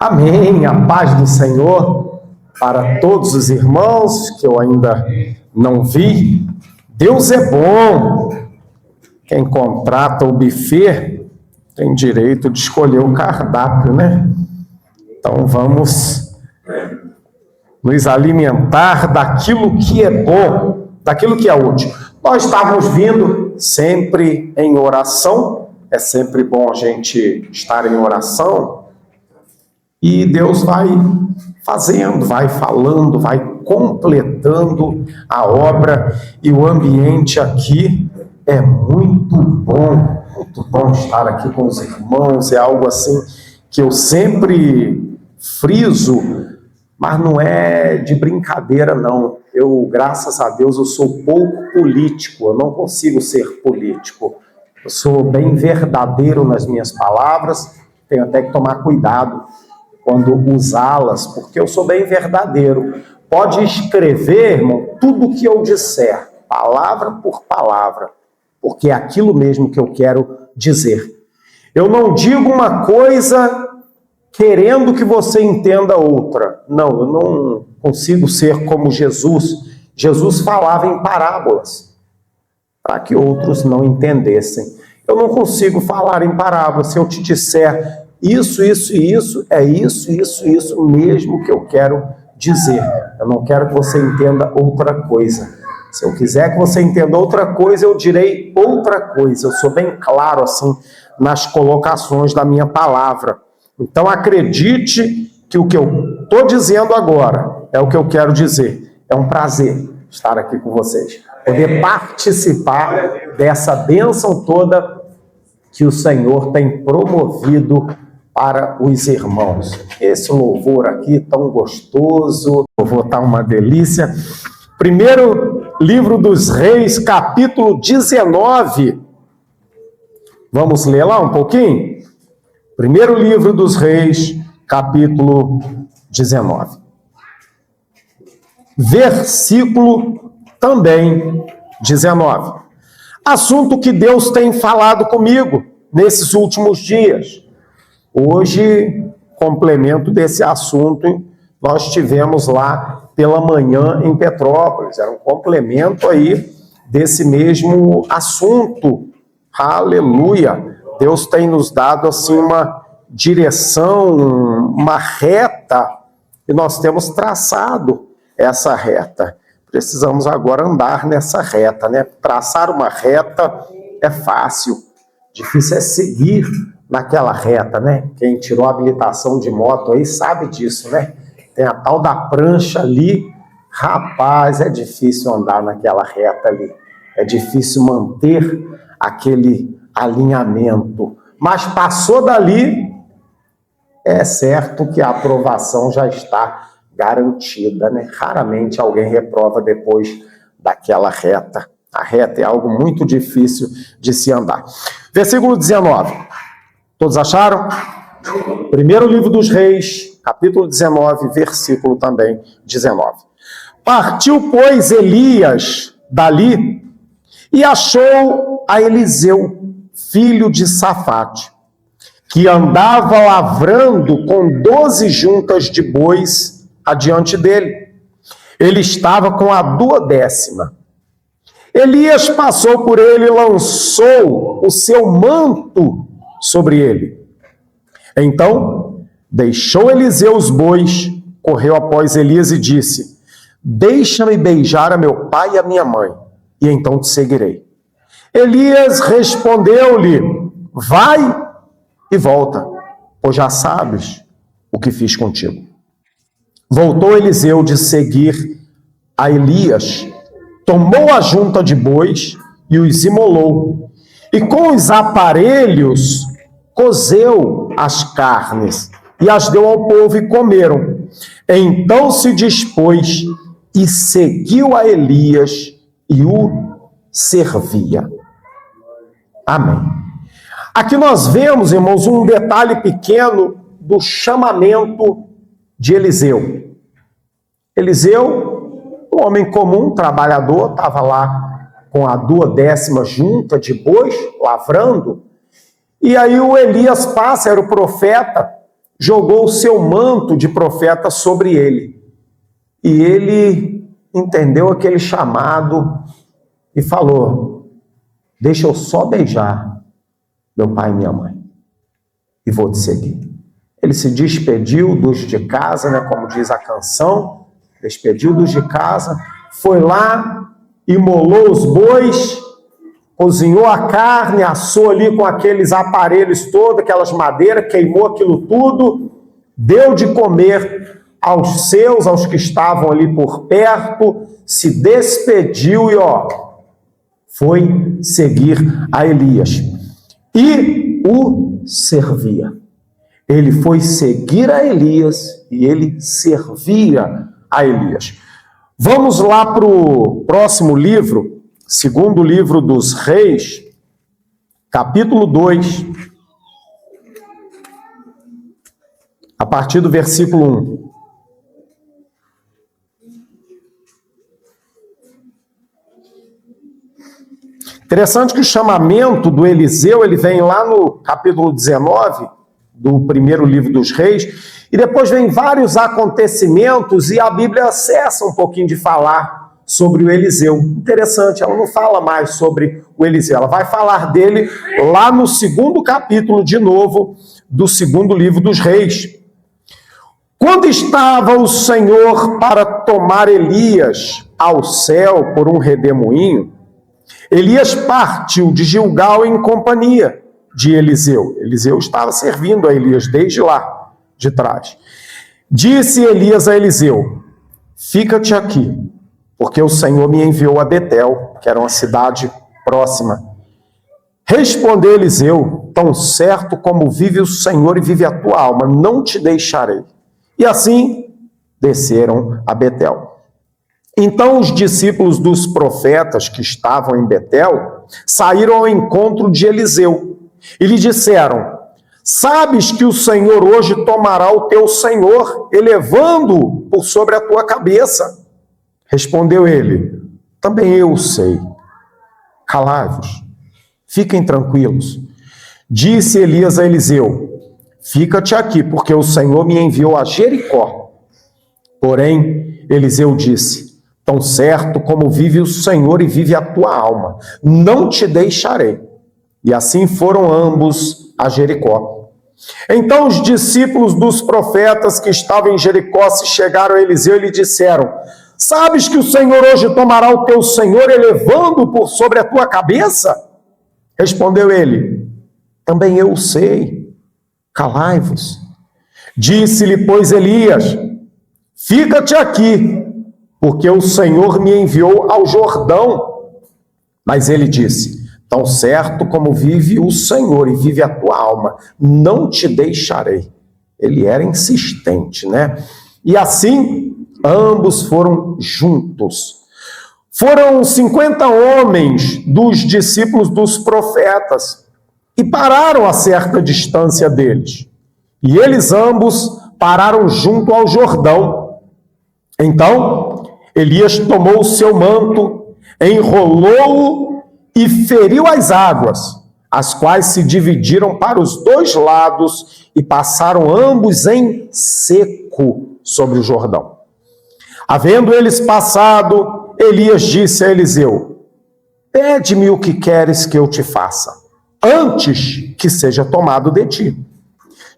Amém, a paz do Senhor para todos os irmãos que eu ainda não vi. Deus é bom. Quem contrata o buffet tem direito de escolher o cardápio, né? Então vamos nos alimentar daquilo que é bom, daquilo que é útil. Nós estávamos vindo sempre em oração, é sempre bom a gente estar em oração, e Deus vai fazendo, vai falando, vai completando a obra, e o ambiente aqui é muito bom estar aqui com os irmãos, é algo assim que eu sempre friso, mas não é de brincadeira não. Eu, graças a Deus, eu sou pouco político, eu não consigo ser político, eu sou bem verdadeiro nas minhas palavras, tenho até que tomar cuidado quando usá-las, porque eu sou bem verdadeiro. Pode escrever, irmão, tudo o que eu disser, palavra por palavra, porque é aquilo mesmo que eu quero dizer. Eu não digo uma coisa querendo que você entenda outra. Não, eu não consigo ser como Jesus. Jesus falava em parábolas, para que outros não entendessem. Eu não consigo falar em parábolas. Se eu te disser isso, é isso mesmo que eu quero dizer. Eu não quero que você entenda outra coisa. Se eu quiser que você entenda outra coisa, eu direi outra coisa. Eu sou bem claro assim nas colocações da minha palavra. Então acredite que o que eu estou dizendo agora é o que eu quero dizer. É um prazer estar aqui com vocês, poder participar dessa bênção toda que o Senhor tem promovido para os irmãos. Esse louvor aqui tão gostoso, o louvor está uma delícia. Primeiro livro dos Reis, capítulo 19. Vamos ler lá um pouquinho? Primeiro livro dos Reis, capítulo 19. Versículo também 19. Assunto que Deus tem falado comigo nesses últimos dias. Hoje, complemento desse assunto, nós tivemos lá pela manhã em Petrópolis. Era um complemento aí desse mesmo assunto. Aleluia! Deus tem nos dado assim uma direção, uma reta, e nós temos traçado essa reta. Precisamos agora andar nessa reta, né? Traçar uma reta é fácil, difícil é seguir naquela reta, né? Quem tirou a habilitação de moto aí sabe disso, né? Tem a tal da prancha ali, rapaz, é difícil andar naquela reta ali, é difícil manter aquele alinhamento, mas passou dali, é certo que a aprovação já está garantida, né? Raramente alguém reprova depois daquela reta. A reta é algo muito difícil de se andar. Versículo 19. Todos acharam? Primeiro livro dos Reis, capítulo 19, versículo também 19. Partiu, pois, Elias dali e achou a Eliseu, filho de Safate, que andava lavrando com 12 juntas de bois adiante dele. Ele estava com a 12ª. Elias passou por ele e lançou o seu manto sobre ele. Então, deixou Eliseu os bois, correu após Elias e disse: deixa-me beijar a meu pai e a minha mãe, e então te seguirei. Elias respondeu-lhe: vai e volta, pois já sabes o que fiz contigo. Voltou Eliseu de seguir a Elias, tomou a junta de bois e os imolou, e com os aparelhos cozeu as carnes e as deu ao povo e comeram. Então se dispôs e seguiu a Elias e o servia. Amém. Aqui nós vemos, irmãos, um detalhe pequeno do chamamento de Eliseu. Eliseu, um homem comum, trabalhador, estava lá com a 12ª junta de bois, lavrando, e aí o Elias passa, era o profeta, jogou o seu manto de profeta sobre ele. E ele entendeu aquele chamado e falou: deixa eu só beijar meu pai e minha mãe e vou te seguir. Ele se despediu dos de casa, né, como diz a canção, despediu dos de casa, foi lá, imolou os bois, cozinhou a carne, assou ali com aqueles aparelhos todos, aquelas madeiras, queimou aquilo tudo, deu de comer aos seus, aos que estavam ali por perto, se despediu e foi seguir a Elias. E o servia. Ele foi seguir a Elias e ele servia a Elias. Vamos lá para o próximo livro, segundo livro dos Reis, capítulo 2, a partir do versículo 1. Interessante que o chamamento do Eliseu, ele vem lá no capítulo 19, do primeiro livro dos Reis, e depois vem vários acontecimentos e a Bíblia cessa um pouquinho de falar sobre o Eliseu. Interessante, ela não fala mais sobre o Eliseu, ela vai falar dele lá no segundo capítulo, de novo, do segundo livro dos Reis. Quando estava o Senhor para tomar Elias ao céu por um redemoinho, Elias partiu de Gilgal em companhia de Eliseu. Eliseu estava servindo a Elias desde lá de trás. Disse Elias a Eliseu: fica-te aqui, porque o Senhor me enviou a Betel, que era uma cidade próxima. Respondeu Eliseu: tão certo como vive o Senhor e vive a tua alma, não te deixarei. E assim desceram a Betel. Então os discípulos dos profetas que estavam em Betel saíram ao encontro de Eliseu e lhe disseram: sabes que o Senhor hoje tomará o teu senhor, elevando-o por sobre a tua cabeça. Respondeu ele: também eu sei. Calai-vos, fiquem tranquilos. Disse Elias a Eliseu: fica-te aqui, porque o Senhor me enviou a Jericó. Porém, Eliseu disse: tão certo como vive o Senhor e vive a tua alma, não te deixarei. E assim foram ambos a Jericó. Então os discípulos dos profetas que estavam em Jericó se chegaram a Eliseu e lhe disseram: sabes que o Senhor hoje tomará o teu senhor, elevando-o por sobre a tua cabeça? Respondeu ele: também eu sei. Calai-vos. Disse-lhe, pois, Elias: fica-te aqui, porque o Senhor me enviou ao Jordão. Mas ele disse: tão certo como vive o Senhor e vive a tua alma, não te deixarei. Ele era insistente, né? E assim, ambos foram juntos. Foram 50 homens dos discípulos dos profetas e pararam a certa distância deles. E eles ambos pararam junto ao Jordão. Então Elias tomou o seu manto, enrolou-o e feriu as águas, as quais se dividiram para os dois lados e passaram ambos em seco sobre o Jordão. Havendo eles passado, Elias disse a Eliseu: pede-me o que queres que eu te faça, antes que seja tomado de ti.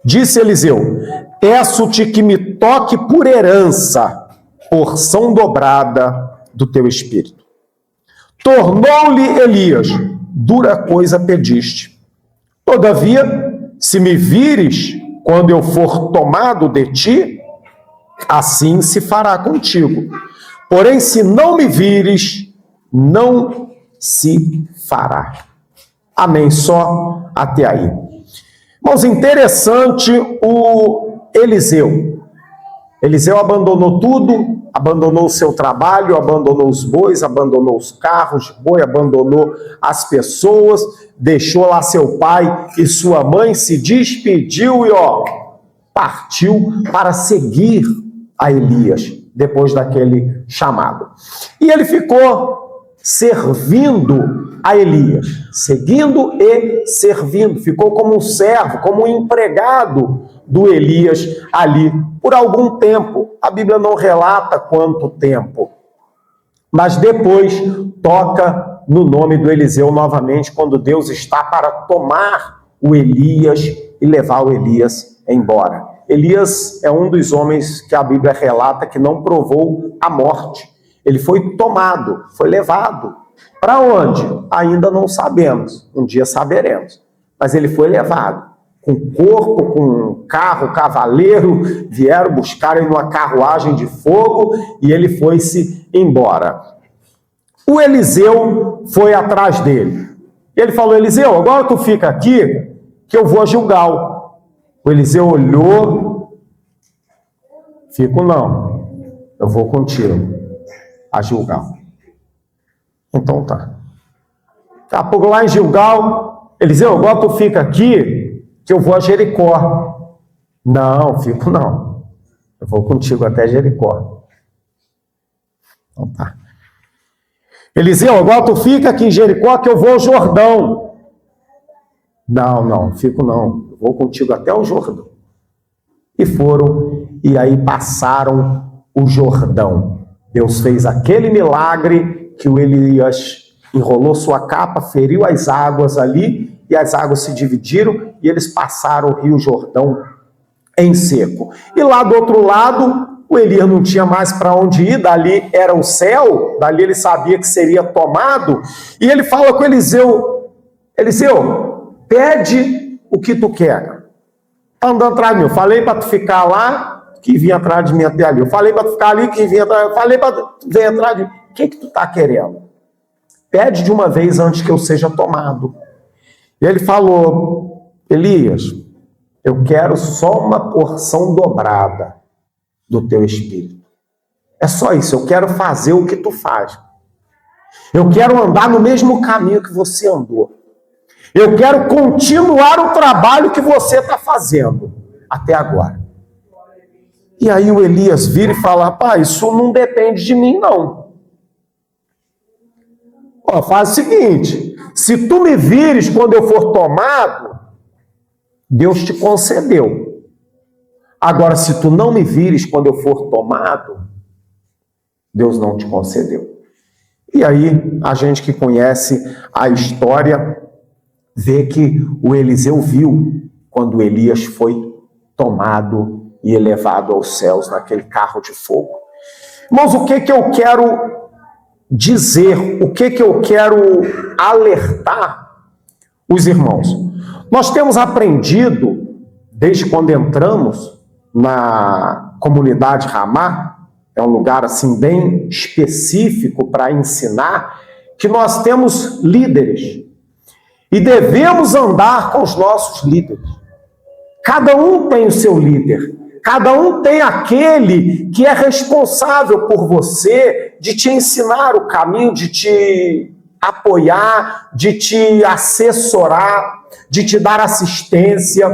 Disse Eliseu: peço-te que me toque por herança, porção dobrada do teu espírito. Tornou-lhe Elias: dura coisa pediste. Todavia, se me vires quando eu for tomado de ti, assim se fará contigo. Porém, se não me vires, não se fará. Amém. Só até aí. Irmãos, interessante o Eliseu. Eliseu abandonou tudo, abandonou o seu trabalho, abandonou os bois, abandonou os carros de boi, abandonou as pessoas, deixou lá seu pai e sua mãe, se despediu e partiu para seguir a Elias, depois daquele chamado. E ele ficou servindo a Elias, seguindo e servindo, ficou como um servo, como um empregado do Elias ali por algum tempo. A Bíblia não relata quanto tempo, mas depois toca no nome do Eliseu novamente, quando Deus está para tomar o Elias e levar o Elias embora. Elias é um dos homens que a Bíblia relata que não provou a morte. Ele foi tomado, foi levado. Para onde? Ainda não sabemos. Um dia saberemos. Mas ele foi levado. Com corpo, com carro, cavaleiro, vieram buscar ele numa carruagem de fogo e ele foi-se embora. O Eliseu foi atrás dele. Ele falou: Eliseu, agora tu fica aqui que eu vou a Gilgal. O Eliseu olhou: fico não, eu vou contigo a Gilgal. Então tá. Daqui a pouco lá em Gilgal, Eliseu, agora tu fica aqui que eu vou a Jericó. Não, fico não. Eu vou contigo até Jericó. Então tá. Eliseu, agora tu fica aqui em Jericó que eu vou ao Jordão. Não, fico não. Eu vou contigo até o Jordão. E foram, e aí passaram o Jordão. Deus fez aquele milagre que o Elias enrolou sua capa, feriu as águas ali, e as águas se dividiram, e eles passaram o rio Jordão em seco. E lá do outro lado, o Elias não tinha mais para onde ir, dali era o céu, dali ele sabia que seria tomado, e ele fala com Eliseu: Eliseu, pede o que tu quer. Tá andando atrás de mim, eu falei para tu ficar lá, que vinha atrás de mim até ali. Eu falei para tu ficar ali, que vinha atrás. Eu falei para tu vir atrás de mim. O que tu tá querendo? Pede de uma vez antes que eu seja tomado. E ele falou: Elias, eu quero só uma porção dobrada do teu espírito. É só isso, eu quero fazer o que tu faz. Eu quero andar no mesmo caminho que você andou. Eu quero continuar o trabalho que você está fazendo até agora. E aí o Elias vira e fala: rapaz, isso não depende de mim, não. Ó, faz o seguinte: se tu me vires quando eu for tomado, Deus te concedeu. Agora, se tu não me vires quando eu for tomado, Deus não te concedeu. E aí, a gente que conhece a história vê que o Eliseu viu quando Elias foi tomado e elevado aos céus naquele carro de fogo. Irmãos, o que eu quero dizer, o que eu quero alertar os irmãos? Nós temos aprendido, desde quando entramos na comunidade Ramá, é um lugar assim bem específico para ensinar, que nós temos líderes e devemos andar com os nossos líderes. Cada um tem o seu líder. Cada um tem aquele que é responsável por você, de te ensinar o caminho, de te apoiar, de te assessorar, de te dar assistência.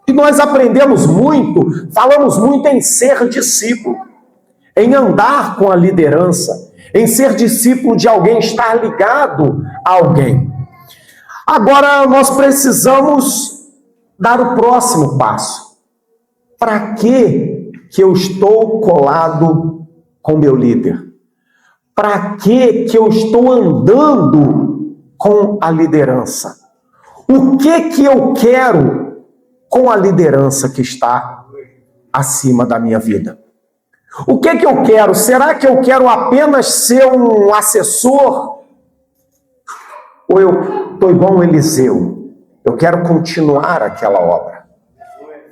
E nós aprendemos muito, falamos muito em ser discípulo, em andar com a liderança, em ser discípulo de alguém, estar ligado a alguém. Agora nós precisamos dar o próximo passo. Para que eu estou colado com meu líder? Para que eu estou andando com a liderança? O que eu quero com a liderança que está acima da minha vida? O que eu quero? Será que eu quero apenas ser um assessor? Ou eu estou igual um Eliseu? Eu quero continuar aquela obra.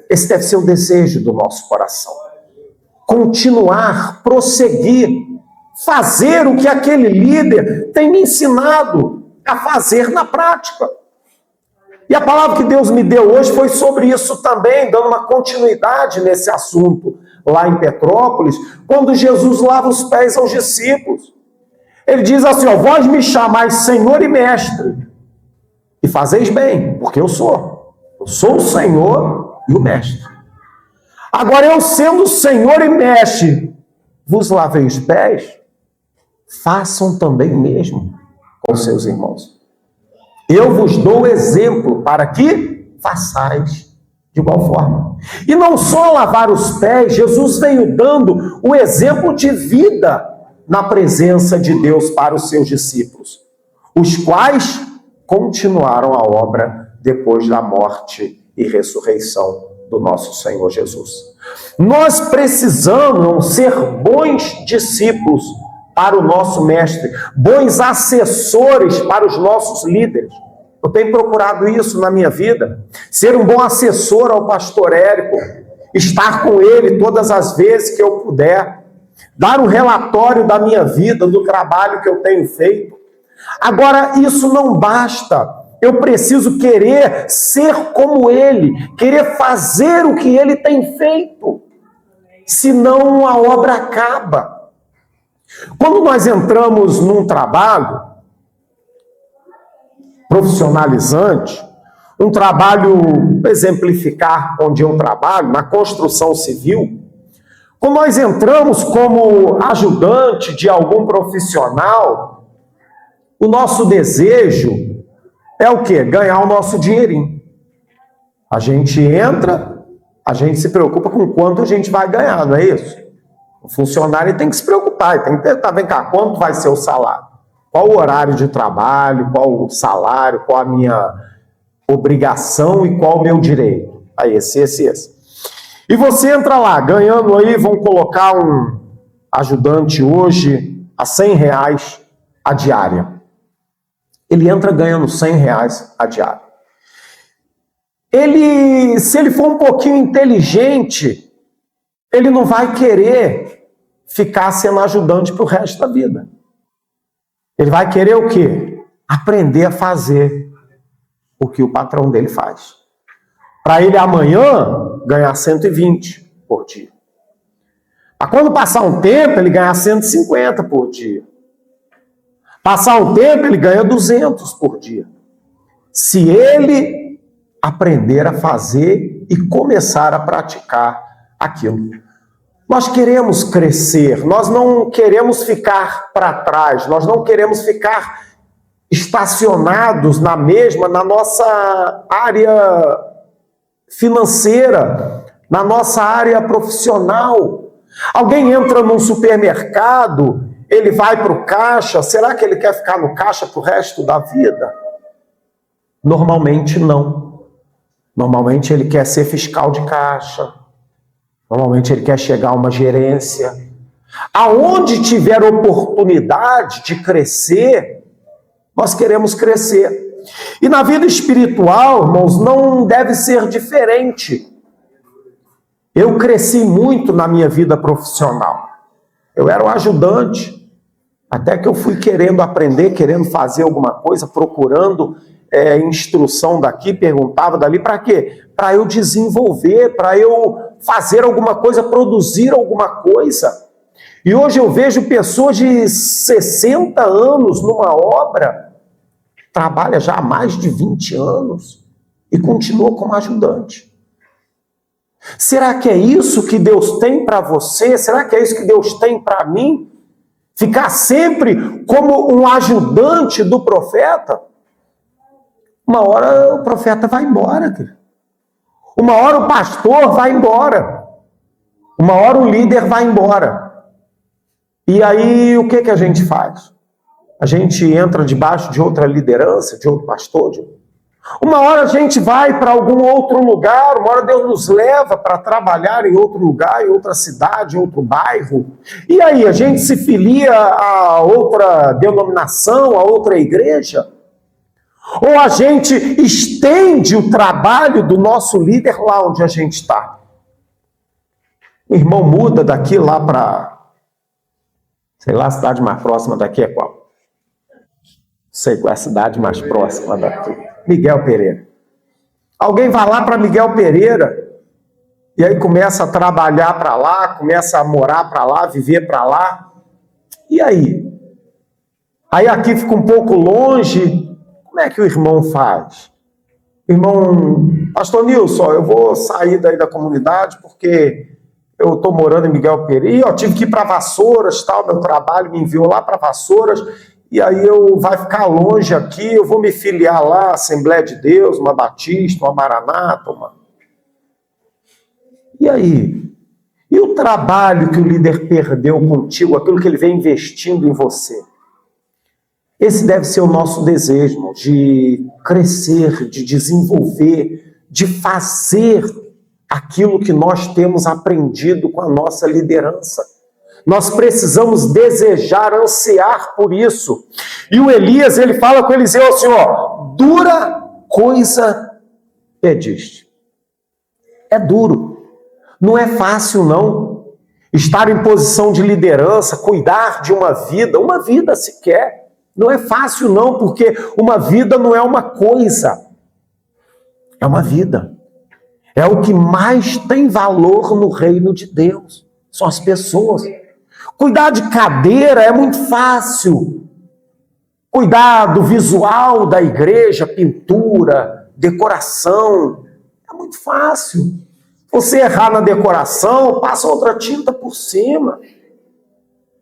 Esse deve ser o desejo do nosso coração. Continuar, prosseguir, fazer o que aquele líder tem me ensinado a fazer na prática. E a palavra que Deus me deu hoje foi sobre isso também, dando uma continuidade nesse assunto lá em Petrópolis, quando Jesus lava os pés aos discípulos. Ele diz assim: ó, vós me chamais Senhor e Mestre, e fazeis bem, porque eu sou o Senhor e o Mestre. Agora, eu sendo Senhor e Mestre, vos lavei os pés, façam também o mesmo com seus irmãos. Eu vos dou exemplo para que façais De igual forma. E não só lavar os pés, Jesus veio dando o exemplo de vida na presença de Deus para os seus discípulos, os quais continuaram a obra depois da morte e ressurreição do nosso Senhor Jesus. Nós precisamos ser bons discípulos para o nosso mestre, bons assessores para os nossos líderes. Eu tenho procurado isso na minha vida, ser um bom assessor ao pastor Érico, estar com ele todas as vezes que eu puder, dar um relatório da minha vida, do trabalho que eu tenho feito. Agora, isso não basta. Eu preciso querer ser como ele, querer fazer o que ele tem feito, senão a obra acaba. Quando nós entramos num trabalho profissionalizante, um trabalho, exemplificar onde eu trabalho, na construção civil, quando nós entramos como ajudante de algum profissional, o nosso desejo é o quê? Ganhar o nosso dinheirinho. A gente entra, a gente se preocupa com quanto a gente vai ganhar, não é isso? O funcionário tem que se preocupar, tem que tentar, vem cá, quanto vai ser o salário? Qual o horário de trabalho, qual o salário, qual a minha obrigação e qual o meu direito? Aí, esse. E você entra lá, ganhando aí, vão colocar um ajudante hoje a R$100 a diária. Ele entra ganhando R$100 a diária. Se ele for um pouquinho inteligente, ele não vai querer ficar sendo ajudante para o resto da vida. Ele vai querer o quê? Aprender a fazer o que o patrão dele faz. Para ele amanhã ganhar 120 por dia. Mas quando passar um tempo, ele ganhar 150 por dia. Passar um tempo, ele ganha 200 por dia. Se ele aprender a fazer e começar a praticar aquilo. Nós queremos crescer, nós não queremos ficar para trás, nós não queremos ficar estacionados na nossa área financeira, na nossa área profissional. Alguém entra num supermercado, ele vai para o caixa, será que ele quer ficar no caixa para o resto da vida? Normalmente não. Normalmente ele quer ser fiscal de caixa. Normalmente ele quer chegar a uma gerência. Aonde tiver oportunidade de crescer, nós queremos crescer. E na vida espiritual, irmãos, não deve ser diferente. Eu cresci muito na minha vida profissional. Eu era um ajudante, até que eu fui querendo aprender, querendo fazer alguma coisa, procurando instrução daqui, perguntava dali, para quê? Para eu desenvolver, para eu fazer alguma coisa, produzir alguma coisa. E hoje eu vejo pessoas de 60 anos numa obra, trabalha já há mais de 20 anos e continua como ajudante. Será que é isso que Deus tem para você? Será que é isso que Deus tem para mim? Ficar sempre como um ajudante do profeta? Uma hora o profeta vai embora, querido. Uma hora o pastor vai embora. Uma hora o líder vai embora. E aí o que a gente faz? A gente entra debaixo de outra liderança, de outro pastor. Uma hora a gente vai para algum outro lugar, uma hora Deus nos leva para trabalhar em outro lugar, em outra cidade, em outro bairro. E aí a gente se filia a outra denominação, a outra igreja? Ou a gente estende o trabalho do nosso líder lá onde a gente está? O irmão muda daqui lá para, sei lá, a cidade mais próxima daqui é qual? Sei qual é a cidade mais próxima daqui. Miguel Pereira. Alguém vai lá para Miguel Pereira e aí começa a trabalhar para lá, começa a morar para lá, viver para lá. E aí? Aí aqui fica um pouco longe. Como é que o irmão faz? Irmão, pastor Nilson, eu vou sair daí da comunidade porque eu estou morando em Miguel Pereira. E eu tive que ir para Vassouras, tal, meu trabalho me enviou lá para Vassouras. E aí vai ficar longe aqui, eu vou me filiar lá, Assembleia de Deus, uma Batista, uma Maranata, uma... E aí? E o trabalho que o líder perdeu contigo, aquilo que ele vem investindo em você? Esse deve ser o nosso desejo, de crescer, de desenvolver, de fazer aquilo que nós temos aprendido com a nossa liderança. Nós precisamos desejar, ansiar por isso. E o Elias, ele fala com Eliseu assim, ó, dura coisa pediste. É duro. Não é fácil, não. Estar em posição de liderança, cuidar de uma vida sequer. Não é fácil, não, porque uma vida não é uma coisa. É uma vida. É o que mais tem valor no reino de Deus. São as pessoas. Cuidar de cadeira é muito fácil. Cuidar do visual da igreja, pintura, decoração, é muito fácil. Você errar na decoração, passa outra tinta por cima.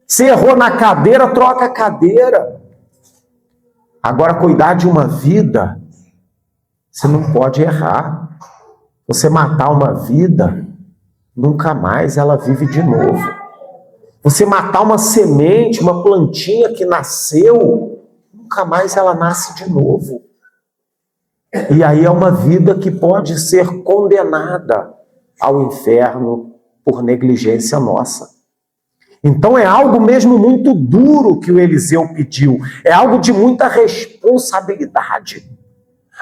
Se errou na cadeira, troca a cadeira. Agora, cuidar de uma vida, você não pode errar. Você matar uma vida, nunca mais ela vive de novo. Você matar uma semente, uma plantinha que nasceu, nunca mais ela nasce de novo. E aí é uma vida que pode ser condenada ao inferno por negligência nossa. Então é algo mesmo muito duro que o Eliseu pediu. É algo de muita responsabilidade.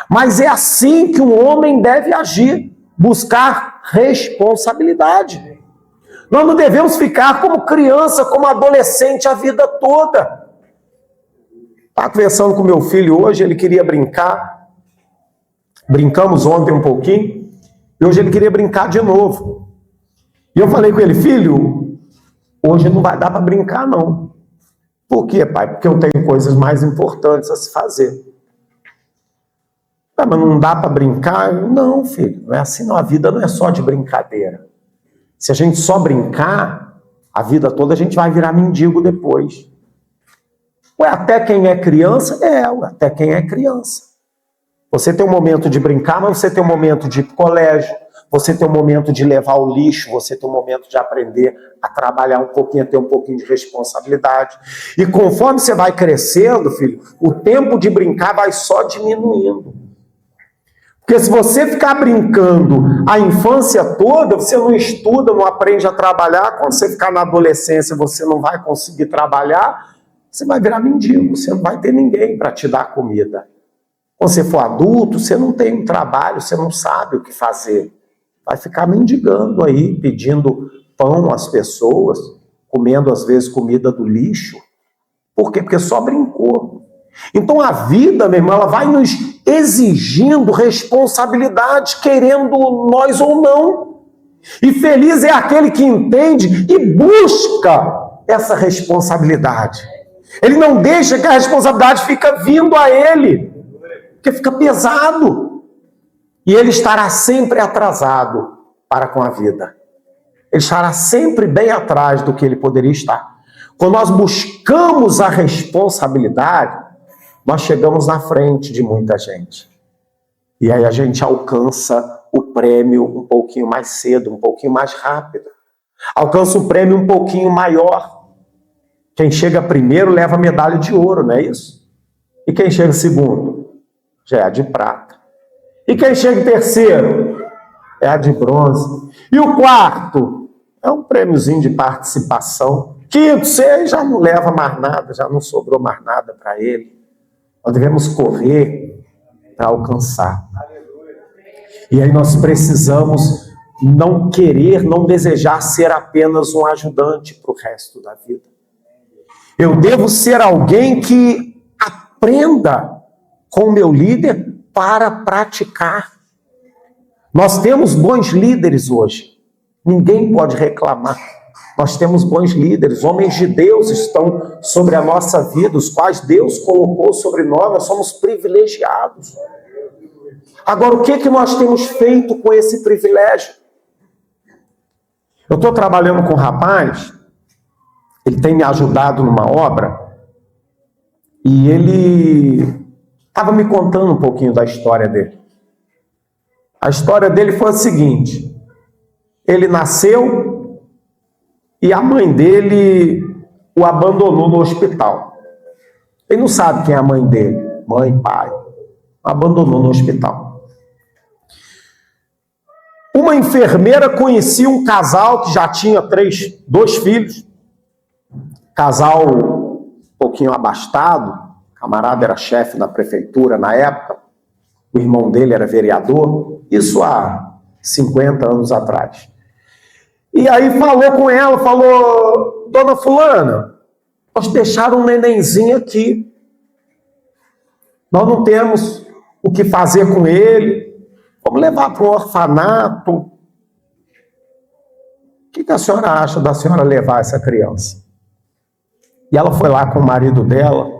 Mas é assim que um homem deve agir, buscar responsabilidade. Nós não devemos ficar como criança, como adolescente a vida toda. Estava conversando com meu filho hoje, ele queria brincar. Brincamos ontem um pouquinho, e hoje ele queria brincar de novo. E eu falei com ele, filho, hoje não vai dar para brincar não. Por quê, pai? Porque eu tenho coisas mais importantes a se fazer. Ah, mas não dá para brincar? Não, filho, não é assim não. A vida não é só de brincadeira. Se a gente só brincar, a vida toda a gente vai virar mendigo depois. Ué, até quem é criança? Até quem é criança. Você tem um momento de brincar, mas você tem um momento de ir para o colégio, você tem um momento de levar o lixo, você tem um momento de aprender a trabalhar um pouquinho, a ter um pouquinho de responsabilidade. E conforme você vai crescendo, filho, o tempo de brincar vai só diminuindo. Porque se você ficar brincando a infância toda, você não estuda, não aprende a trabalhar. Quando você ficar na adolescência, você não vai conseguir trabalhar, você vai virar mendigo, você não vai ter ninguém para te dar comida. Quando você for adulto, você não tem um trabalho, você não sabe o que fazer. Vai ficar mendigando aí, pedindo pão às pessoas, comendo às vezes comida do lixo. Por quê? Porque só brincou. Então a vida, meu irmão, ela vai nos exigindo responsabilidade, querendo nós ou não. E feliz é aquele que entende e busca essa responsabilidade. Ele não deixa que a responsabilidade fique vindo a ele, porque fica pesado. E ele estará sempre atrasado para com a vida. Ele estará sempre bem atrás do que ele poderia estar. Quando nós buscamos a responsabilidade, nós chegamos na frente de muita gente. E aí a gente alcança o prêmio um pouquinho mais cedo, um pouquinho mais rápido. Alcança o prêmio um pouquinho maior. Quem chega primeiro leva a medalha de ouro, não é isso? E quem chega segundo? Já é a de prata. E quem chega em terceiro? É a de bronze. E o quarto? É um prêmiozinho de participação. Quinto, você já não leva mais nada, já não sobrou mais nada para ele. Nós devemos correr para alcançar. E aí nós precisamos não querer, não desejar ser apenas um ajudante para o resto da vida. Eu devo ser alguém que aprenda com o meu líder para praticar. Nós temos bons líderes hoje. Ninguém pode reclamar. Nós temos bons líderes, homens de Deus estão sobre a nossa vida, os quais Deus colocou sobre nós somos privilegiados. Agora, o que nós temos feito com esse privilégio? Eu estou trabalhando com um rapaz, ele tem me ajudado numa obra, e ele estava me contando um pouquinho da história dele. A história dele foi a seguinte: ele nasceu e a mãe dele o abandonou no hospital. Ele não sabe quem é a mãe dele, mãe, pai. Abandonou no hospital. Uma enfermeira conhecia um casal que já tinha dois filhos. Casal um pouquinho abastado. O camarada era chefe da prefeitura na época. O irmão dele era vereador. Isso há 50 anos atrás. E aí falou com ela, falou: dona fulana, nós deixaram um nenenzinho aqui. Nós não temos o que fazer com ele. Vamos levar para o orfanato. O que a senhora acha da senhora levar essa criança? E ela foi lá com o marido dela,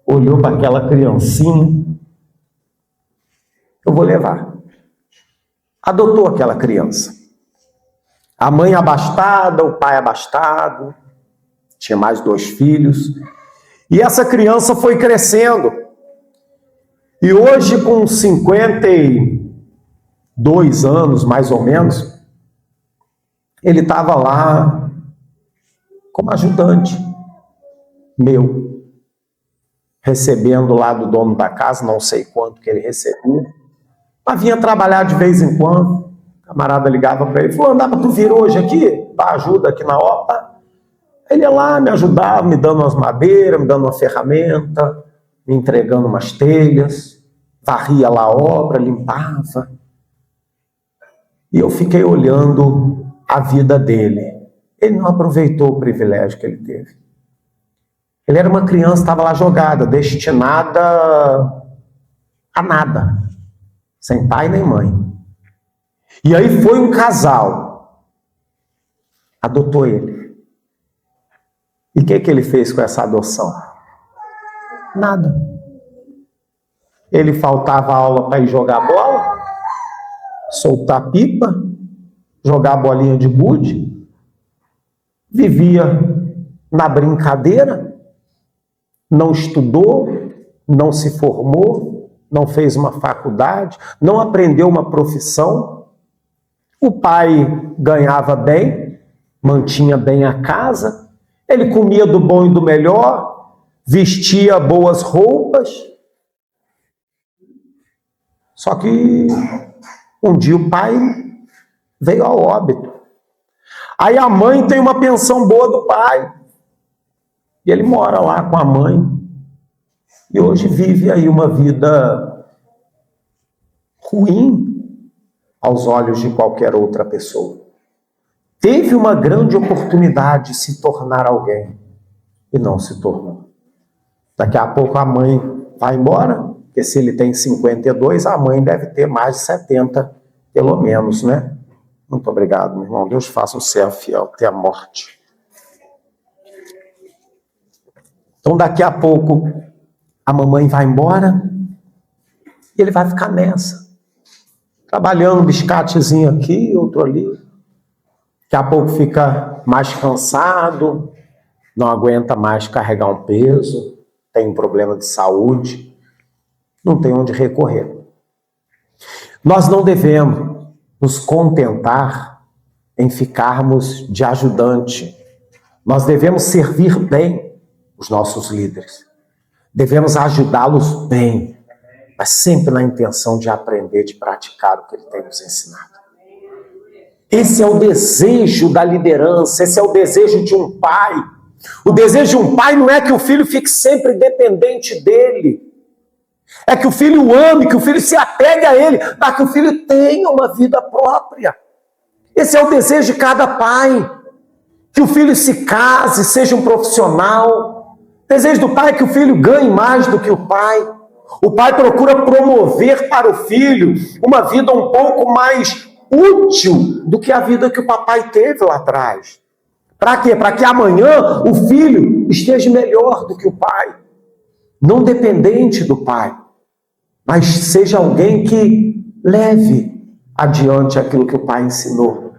olhou para aquela criancinha. Eu vou levar. Adotou aquela criança. A mãe abastada, o pai abastado, tinha mais 2 filhos. E essa criança foi crescendo. E hoje, com 52 anos, mais ou menos, ele estava lá como ajudante meu, recebendo lá do dono da casa, não sei quanto que ele recebia, mas vinha trabalhar de vez em quando. O camarada ligava para ele, falou: dá para tu vir hoje aqui, para ajuda aqui na obra? Ele ia lá, me ajudava, me dando umas madeiras, me dando uma ferramenta, me entregando umas telhas, varria lá a obra, limpava. E eu fiquei olhando a vida dele. Ele não aproveitou o privilégio que ele teve. Ele era uma criança, estava lá jogada, destinada a nada, sem pai nem mãe. E aí foi um casal, adotou ele. E o que ele fez com essa adoção? Nada. Ele faltava aula para ir jogar bola, soltar pipa, jogar bolinha de gude, vivia na brincadeira, não estudou, não se formou, não fez uma faculdade, não aprendeu uma profissão. O pai ganhava bem, mantinha bem a casa, ele comia do bom e do melhor, vestia boas roupas. Só que um dia o pai veio ao óbito. Aí a mãe tem uma pensão boa do pai. E ele mora lá com a mãe. E hoje vive aí uma vida ruim aos olhos de qualquer outra pessoa. Teve uma grande oportunidade de se tornar alguém e não se tornou. Daqui a pouco a mãe vai embora, porque se ele tem 52, a mãe deve ter mais de 70, pelo menos, né? Muito obrigado, meu irmão. Deus faça o servo fiel até a morte. Então, daqui a pouco, a mamãe vai embora e ele vai ficar nessa. Trabalhando um biscatezinho aqui, outro ali. Daqui a pouco fica mais cansado, não aguenta mais carregar um peso, tem um problema de saúde, não tem onde recorrer. Nós não devemos nos contentar em ficarmos de ajudante. Nós devemos servir bem os nossos líderes. Devemos ajudá-los bem, mas sempre na intenção de aprender, de praticar o que ele tem nos ensinado. Esse é o desejo da liderança, esse é o desejo de um pai. O desejo de um pai não é que o filho fique sempre dependente dele. É que o filho o ame, que o filho se apegue a ele, para que o filho tenha uma vida própria. Esse é o desejo de cada pai. Que o filho se case, seja um profissional. O desejo do pai é que o filho ganhe mais do que o pai. O pai procura promover para o filho uma vida um pouco mais útil do que a vida que o papai teve lá atrás. Para quê? Para que amanhã o filho esteja melhor do que o pai. Não dependente do pai, mas seja alguém que leve adiante aquilo que o pai ensinou.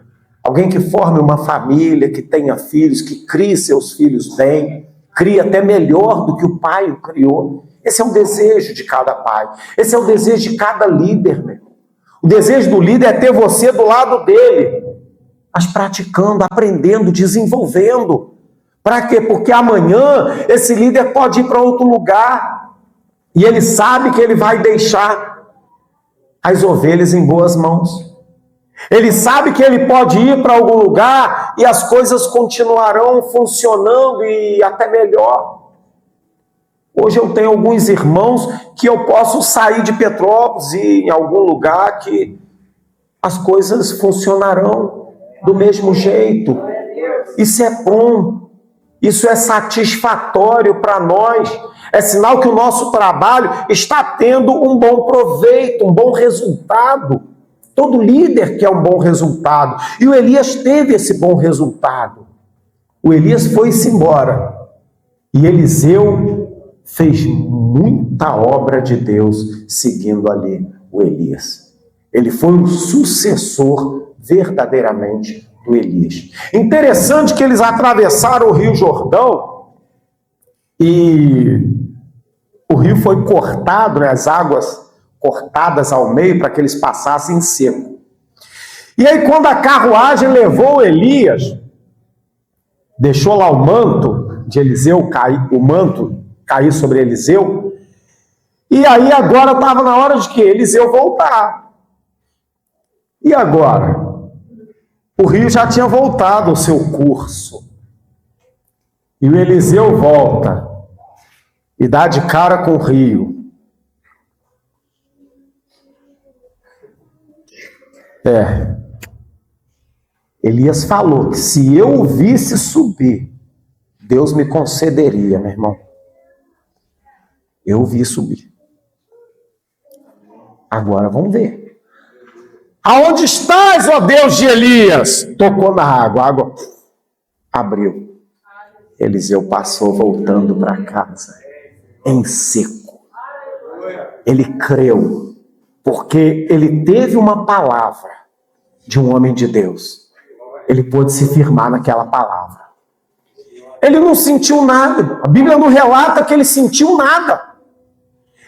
Alguém que forme uma família, que tenha filhos, que crie seus filhos bem, crie até melhor do que o pai o criou. Esse é o desejo de cada pai. Esse é o desejo de cada líder, meu. O desejo do líder é ter você do lado dele, mas praticando, aprendendo, desenvolvendo. Para quê? Porque amanhã esse líder pode ir para outro lugar e ele sabe que ele vai deixar as ovelhas em boas mãos. Ele sabe que ele pode ir para algum lugar e as coisas continuarão funcionando e até melhor. Hoje eu tenho alguns irmãos que eu posso sair de Petrópolis e ir em algum lugar que as coisas funcionarão do mesmo jeito. Isso é bom, isso é satisfatório para nós. É sinal que o nosso trabalho está tendo um bom proveito, um bom resultado. Todo líder quer um bom resultado. E o Elias teve esse bom resultado. O Elias foi-se embora. E Eliseu fez muita obra de Deus seguindo ali o Elias. Ele foi um sucessor verdadeiramente do Elias. Interessante que eles atravessaram o Rio Jordão e o rio foi cortado, né, as águas cortadas ao meio para que eles passassem seco. E aí quando a carruagem levou Elias, deixou lá o manto de Eliseu cair, o manto cair sobre Eliseu, e aí agora estava na hora de que Eliseu voltar. E agora? O rio já tinha voltado ao seu curso. E o Eliseu volta e dá de cara com o rio. Elias falou que se eu o visse subir, Deus me concederia, meu irmão. Eu o vi subir. Agora vamos ver. Aonde estás, ó Deus de Elias? Tocou na água, a água abriu. Eliseu passou voltando para casa, em seco. Ele creu, porque ele teve uma palavra de um homem de Deus. Ele pôde se firmar naquela palavra. Ele não sentiu nada. A Bíblia não relata que ele sentiu nada.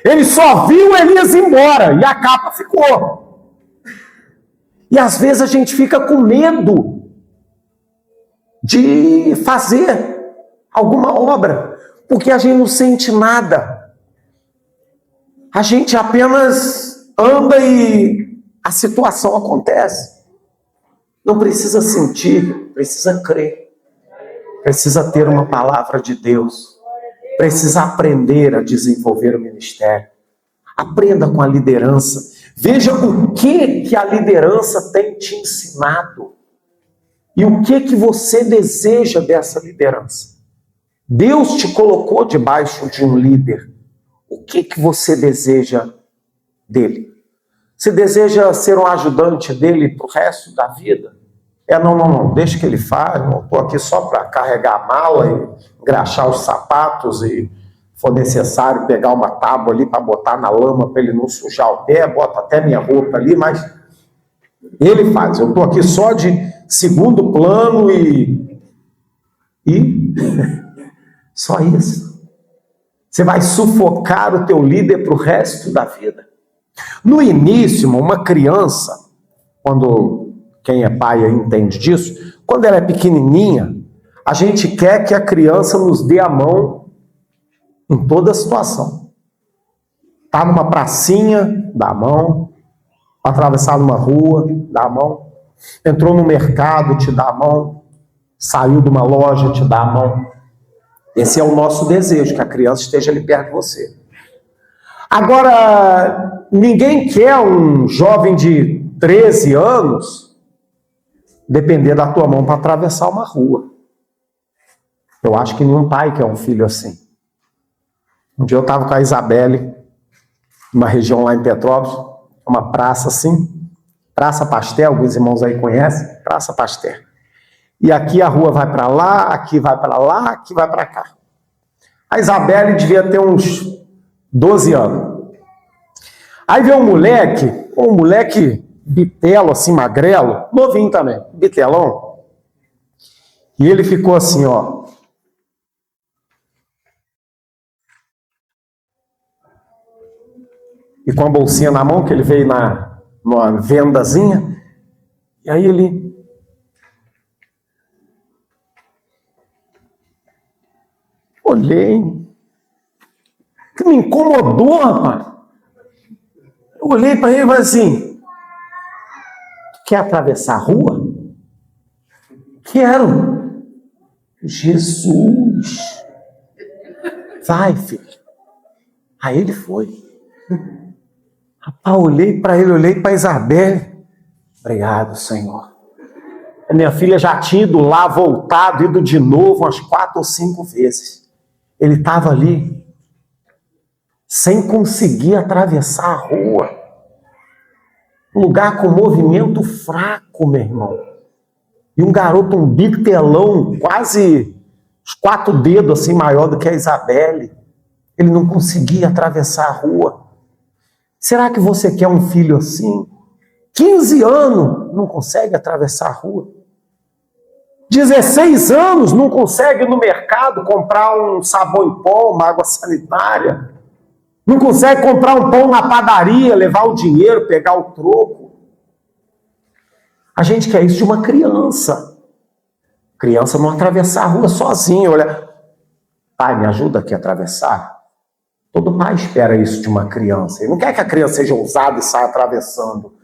Ele só viu Elias embora e a capa ficou. E às vezes a gente fica com medo de fazer alguma obra, porque a gente não sente nada. A gente apenas anda e a situação acontece. Não precisa sentir, precisa crer. Precisa ter uma palavra de Deus. Precisa aprender a desenvolver o ministério. Aprenda com a liderança. Veja o que a liderança tem te ensinado. E o que você deseja dessa liderança. Deus te colocou debaixo de um líder. O que você deseja dele? Você deseja ser um ajudante dele para o resto da vida? Não, deixa que ele faz, não estou aqui só para carregar a mala e engraxar os sapatos e, for necessário, pegar uma tábua ali para botar na lama para ele não sujar o pé, bota até minha roupa ali, mas ele faz. Eu estou aqui só de segundo plano e só isso. Você vai sufocar o teu líder para o resto da vida. No início, uma criança, quando quem é pai aí entende disso, quando ela é pequenininha, a gente quer que a criança nos dê a mão em toda a situação. Está numa pracinha, dá a mão. Atravessar numa rua, dá a mão. Entrou no mercado, te dá a mão. Saiu de uma loja, te dá a mão. Esse é o nosso desejo, que a criança esteja ali perto de você. Agora, ninguém quer um jovem de 13 anos depender da tua mão para atravessar uma rua. Eu acho que nenhum pai quer um filho assim. Um dia eu estava com a Isabelle, numa região lá em Petrópolis, uma praça assim, Praça Pastel, alguns irmãos aí conhecem, Praça Pastel. E aqui a rua vai para lá, aqui vai para lá, aqui vai para cá. A Isabelle devia ter uns 12 anos. Aí veio um moleque bitelo, assim, magrelo, novinho também, bitelão. E ele ficou assim, ó. E com a bolsinha na mão, que ele veio numa vendazinha. E aí ele Olhei. Que me incomodou, rapaz. Eu olhei para ele e falei assim: quer atravessar a rua? Quero. Jesus. Vai, filho. Aí ele foi. Rapaz, olhei para ele, olhei para Isabelle. Obrigado, Senhor. A minha filha já tinha ido lá, voltado, ido de novo umas 4 ou 5 vezes. Ele estava ali, sem conseguir atravessar a rua. Um lugar com movimento fraco, meu irmão. E um garoto, um bitelão, quase uns 4 dedos assim, maior do que a Isabelle. Ele não conseguia atravessar a rua. Será que você quer um filho assim? 15 anos, não consegue atravessar a rua. 16 anos, não consegue ir no mercado comprar um sabão em pó, uma água sanitária. Não consegue comprar um pão na padaria, levar o dinheiro, pegar o troco. A gente quer isso de uma criança. Criança não atravessar a rua sozinha. Olha, pai, me ajuda aqui a atravessar. Todo pai espera isso de uma criança. Ele não quer que a criança seja ousada e saia atravessando,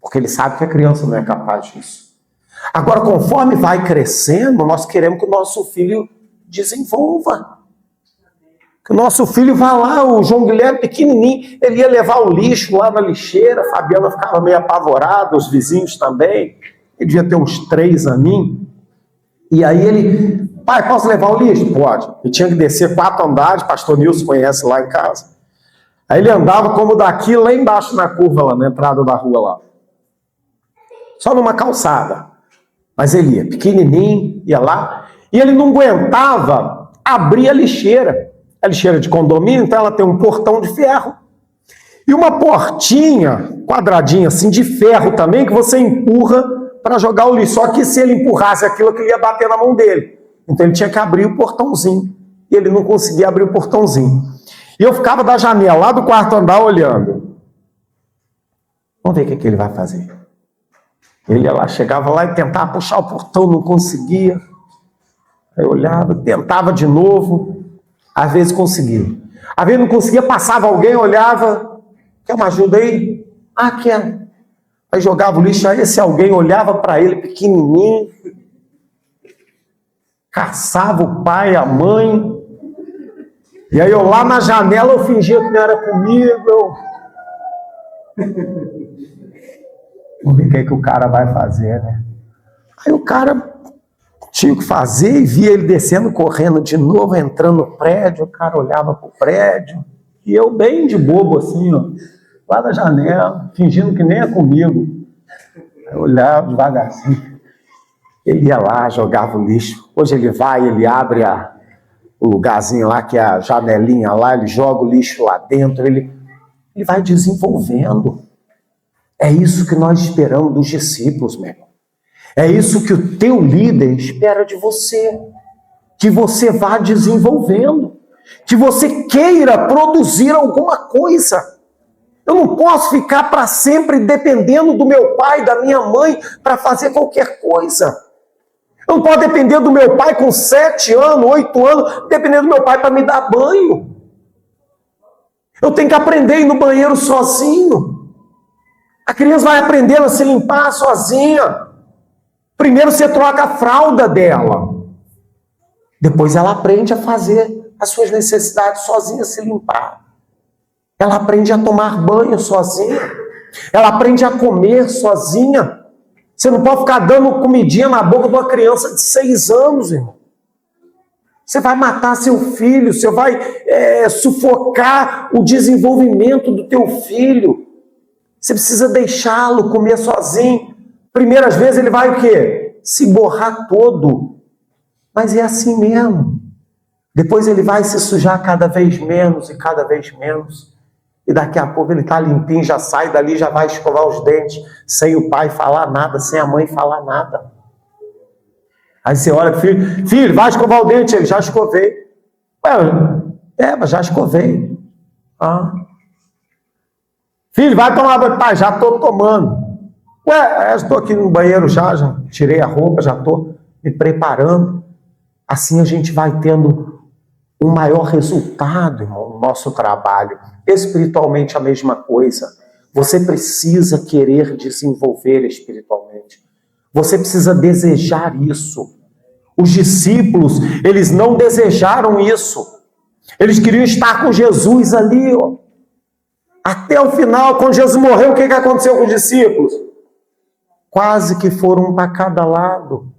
porque ele sabe que a criança não é capaz disso. Agora, conforme vai crescendo, nós queremos que o nosso filho desenvolva. Que o nosso filho vá lá, o João Guilherme pequenininho, ele ia levar o lixo lá na lixeira, a Fabiana ficava meio apavorada, os vizinhos também, ele devia ter uns 3 aninhos. E aí ele, pai, posso levar o lixo? Pode. E tinha que descer 4 andares, pastor Nilson conhece lá em casa. Aí ele andava como daqui, lá embaixo na curva, lá na entrada da rua lá. Só numa calçada. Mas ele ia pequenininho, ia lá, e ele não aguentava abrir a lixeira. A lixeira de condomínio, então ela tem um portão de ferro. E uma portinha, quadradinha assim, de ferro também, que você empurra para jogar o lixo. Só que se ele empurrasse aquilo, ele ia bater na mão dele. Então ele tinha que abrir o portãozinho. E ele não conseguia abrir o portãozinho. E eu ficava da janela, lá do 4º andar, olhando. Vamos ver o que ele vai fazer. Ele ia lá, chegava lá e tentava puxar o portão, não conseguia. Aí eu olhava, tentava de novo. Às vezes conseguia. Às vezes não conseguia, passava alguém, olhava. Quer uma ajuda aí? Ah, quer. Aí jogava o lixo, aí esse alguém olhava para ele pequenininho. Caçava o pai, a mãe. E aí eu lá na janela, eu fingia que não era comigo. Vamos ver o que é que o cara vai fazer, né? Aí o cara tinha que fazer e via ele descendo, correndo de novo, entrando no prédio. O cara olhava pro prédio. E eu bem de bobo assim, ó, lá da janela, fingindo que nem é comigo. Eu olhava devagarzinho. Ele ia lá, jogava o lixo. Hoje ele vai, ele abre o lugarzinho lá, que é a janelinha lá, ele joga o lixo lá dentro, ele vai desenvolvendo. É isso que nós esperamos dos discípulos, meu irmão. É isso que o teu líder espera de você. Que você vá desenvolvendo. Que você queira produzir alguma coisa. Eu não posso ficar para sempre dependendo do meu pai, da minha mãe, para fazer qualquer coisa. Eu não posso depender do meu pai com 7 anos, 8 anos, dependendo do meu pai para me dar banho. Eu tenho que aprender a ir no banheiro sozinho. A criança vai aprendendo a se limpar sozinha. Primeiro você troca a fralda dela. Depois ela aprende a fazer as suas necessidades sozinha, se limpar. Ela aprende a tomar banho sozinha. Ela aprende a comer sozinha. Você não pode ficar dando comidinha na boca de uma criança de 6 anos, irmão. Você vai matar seu filho, você vai sufocar o desenvolvimento do teu filho. Você precisa deixá-lo comer sozinho. Primeiras vezes ele vai o quê? Se borrar todo. Mas é assim mesmo. Depois ele vai se sujar cada vez menos e cada vez menos. E daqui a pouco ele está limpinho, já sai dali, já vai escovar os dentes, sem o pai falar nada, sem a mãe falar nada. Aí você olha pro filho, filho, vai escovar o dente. Ele, já escovei. Mas já escovei. Ah. Filho, vai tomar banho. Pai, já estou tomando. Estou aqui no banheiro já tirei a roupa, já estou me preparando. Assim a gente vai tendo um maior resultado, irmão, no nosso trabalho. Espiritualmente a mesma coisa. Você precisa querer desenvolver espiritualmente. Você precisa desejar isso. Os discípulos, eles não desejaram isso. Eles queriam estar com Jesus ali, ó. Até o final, quando Jesus morreu, o que aconteceu com os discípulos? Quase que foram um para cada lado.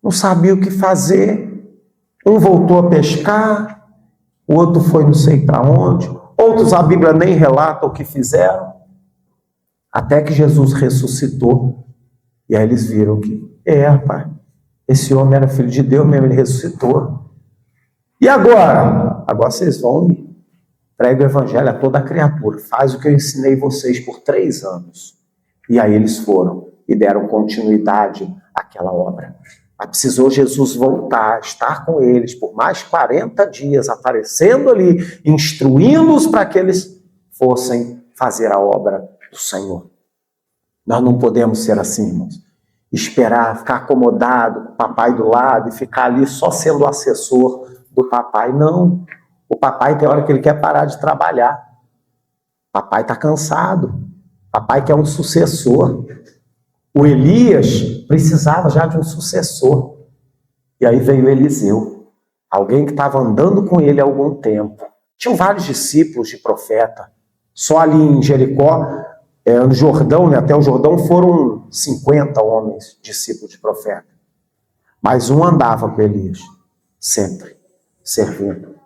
Não sabia o que fazer. Um voltou a pescar, o outro foi não sei para onde. Outros a Bíblia nem relata o que fizeram. Até que Jesus ressuscitou. E aí eles viram que, rapaz, esse homem era filho de Deus mesmo, ele ressuscitou. E agora? Agora vocês vão e pregam o evangelho a toda a criatura. Faz o que eu ensinei vocês por 3 anos. E aí eles foram e deram continuidade àquela obra. Mas precisou Jesus voltar, estar com eles por mais 40 dias, aparecendo ali, instruindo-os para que eles fossem fazer a obra do Senhor. Nós não podemos ser assim, irmãos. Esperar, ficar acomodado com o papai do lado e ficar ali só sendo assessor do papai. Não. O papai tem hora que ele quer parar de trabalhar. O papai está cansado. O papai quer um sucessor. O Elias precisava já de um sucessor. E aí veio Eliseu. Alguém que estava andando com ele há algum tempo. Tinham vários discípulos de profeta. Só ali em Jericó, no Jordão, né, até o Jordão, foram 50 homens, discípulos de profeta. Mas um andava com Elias, sempre, servindo.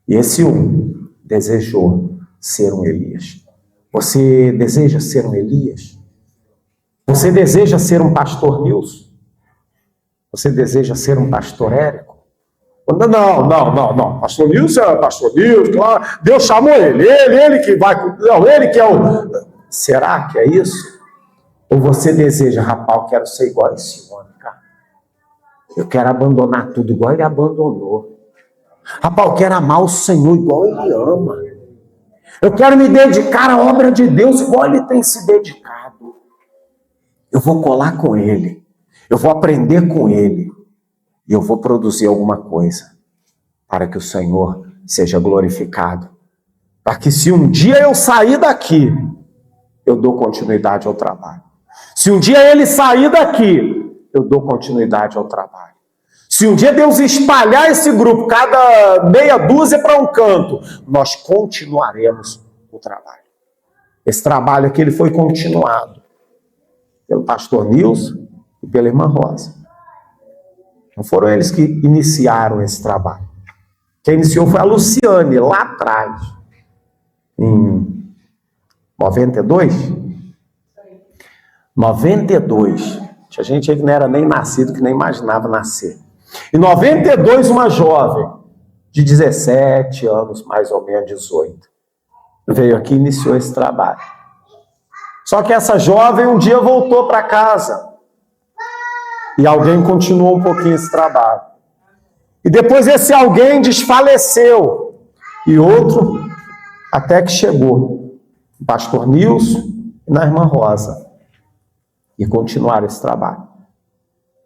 E esse um desejou ser um Elias. Você deseja ser um Elias? Você deseja ser um pastor Nilson? Você deseja ser um pastor Érico? Não. Pastor Nilson é pastor Nilson, claro. Deus chamou ele que vai... Não, ele que é o... Será que é isso? Ou você deseja, rapaz, eu quero ser igual a esse homem, cara. Eu quero abandonar tudo igual ele abandonou. Rapaz, eu quero amar o Senhor igual ele ama. Eu quero me dedicar à obra de Deus igual ele tem se dedicado. Eu vou colar com ele. Eu vou aprender com ele. E eu vou produzir alguma coisa para que o Senhor seja glorificado. Para que se um dia eu sair daqui, eu dou continuidade ao trabalho. Se um dia ele sair daqui, eu dou continuidade ao trabalho. Se um dia Deus espalhar esse grupo, cada meia dúzia para um canto, nós continuaremos o trabalho. Esse trabalho aqui ele foi continuado pelo pastor Nilson e pela irmã Rosa. Não foram eles que iniciaram esse trabalho. Quem iniciou foi a Luciane, lá atrás, em 92? 92. Tinha gente aí que não era nem nascido, que nem imaginava nascer. Em 92, uma jovem de 17 anos, mais ou menos 18, veio aqui e iniciou esse trabalho. Só que essa jovem um dia voltou para casa. E alguém continuou um pouquinho esse trabalho. E depois esse alguém desfaleceu. E outro até que chegou. O pastor Nilson e na irmã Rosa. E continuaram esse trabalho.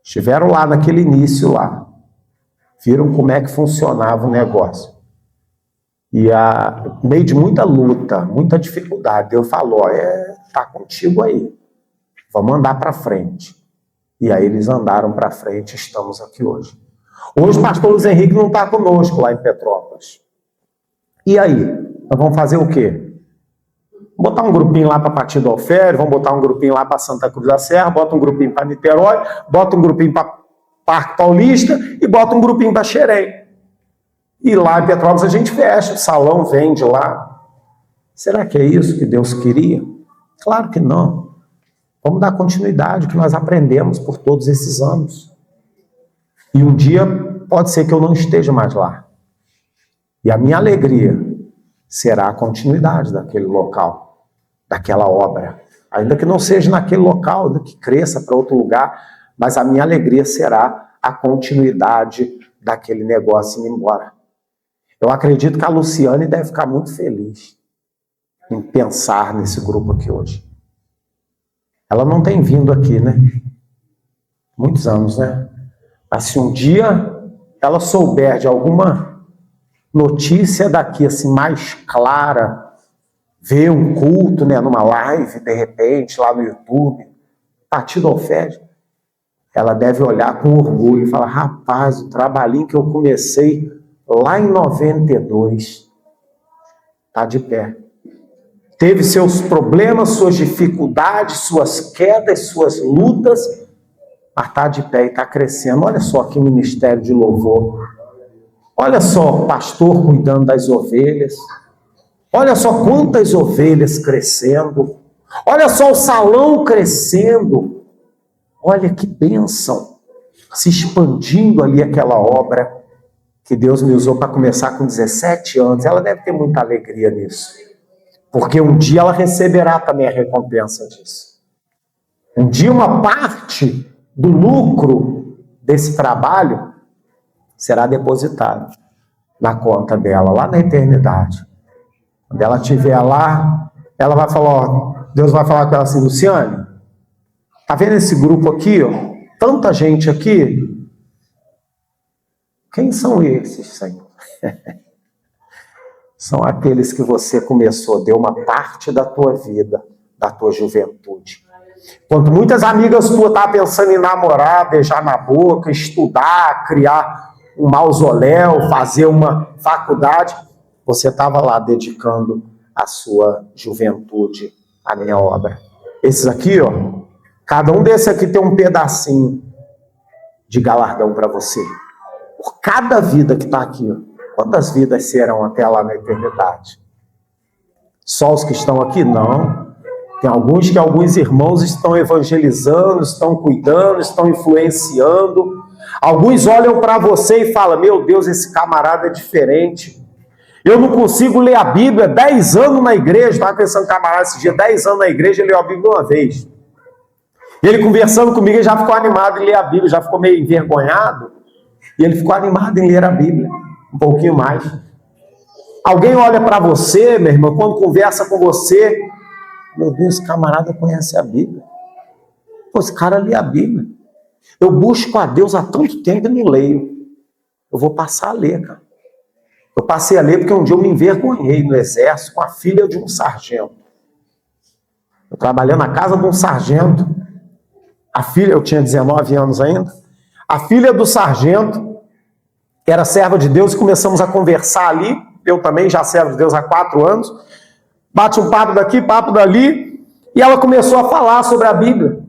Estiveram lá naquele início lá. Viram como é que funcionava o negócio. E no meio de muita luta, muita dificuldade, Deus falou, tá contigo aí. Vamos andar para frente. E aí eles andaram para frente, estamos aqui hoje. Hoje o pastor Luiz Henrique não está conosco lá em Petrópolis. E aí? Nós vamos fazer o quê? Vamos botar um grupinho lá para Partido Alférez, vamos botar um grupinho lá para Santa Cruz da Serra, bota um grupinho para Niterói, bota um grupinho para Parque Paulista e bota um grupinho para Xerém. E lá em Petrópolis a gente fecha, o salão vende lá. Será que é isso que Deus queria? Claro que não. Vamos dar continuidade, que nós aprendemos por todos esses anos. E um dia pode ser que eu não esteja mais lá. E a minha alegria será a continuidade daquele local, daquela obra. Ainda que não seja naquele local, ainda que cresça para outro lugar, mas a minha alegria será a continuidade daquele negócio indo embora. Eu acredito que a Luciane deve ficar muito feliz em pensar nesse grupo aqui hoje. Ela não tem vindo aqui, né? Muitos anos, né? Mas se um dia ela souber de alguma notícia daqui assim mais clara, ver um culto, né, numa live, de repente, lá no YouTube, Partido Alfede, ela deve olhar com orgulho e falar, rapaz, o trabalhinho que eu comecei lá em 92 está de pé. Teve seus problemas, suas dificuldades, suas quedas, suas lutas, mas está de pé e está crescendo. Olha só que ministério de louvor. Olha só o pastor cuidando das ovelhas. Olha só quantas ovelhas crescendo. Olha só o salão crescendo. Olha que bênção. Se expandindo ali aquela obra que Deus me usou para começar com 17 anos. Ela deve ter muita alegria nisso. Porque um dia ela receberá também a recompensa disso. Um dia uma parte do lucro desse trabalho será depositada na conta dela, lá na eternidade. Quando ela estiver lá, ela vai falar, ó, Deus vai falar com ela assim, Luciane, tá vendo esse grupo aqui, ó? Tanta gente aqui. Quem são esses, Senhor? São aqueles que você começou, deu uma parte da tua vida, da tua juventude. Quando muitas amigas tuas estavam pensando em namorar, beijar na boca, estudar, criar um mausoléu, fazer uma faculdade, você estava lá dedicando a sua juventude à minha obra. Esses aqui, ó, cada um desses aqui tem um pedacinho de galardão para você. Por cada vida que está aqui, ó. Quantas vidas serão até lá na eternidade? Só os que estão aqui? Não. Tem alguns que alguns irmãos estão evangelizando, estão cuidando, estão influenciando. Alguns olham para você e falam, meu Deus, esse camarada é diferente. Eu não consigo ler a Bíblia, 10 anos na igreja, estava pensando, camarada, esse dia, 10 anos na igreja, ele leu a Bíblia uma vez. E ele conversando comigo, ele já ficou animado em ler a Bíblia, já ficou meio envergonhado, e ele ficou animado em ler a Bíblia. Um pouquinho mais. Alguém olha para você, meu irmão, quando conversa com você, meu Deus, esse camarada conhece a Bíblia. Pô, esse cara lê a Bíblia. Eu busco a Deus há tanto tempo e não leio. Eu vou passar a ler, cara. Eu passei a ler porque um dia eu me envergonhei no exército com a filha de um sargento. Eu trabalhei na casa de um sargento. A filha, eu tinha 19 anos ainda. A filha do sargento era serva de Deus e começamos a conversar ali. Eu também já servo de Deus há 4 anos. Bate um papo daqui, papo dali. E ela começou a falar sobre a Bíblia.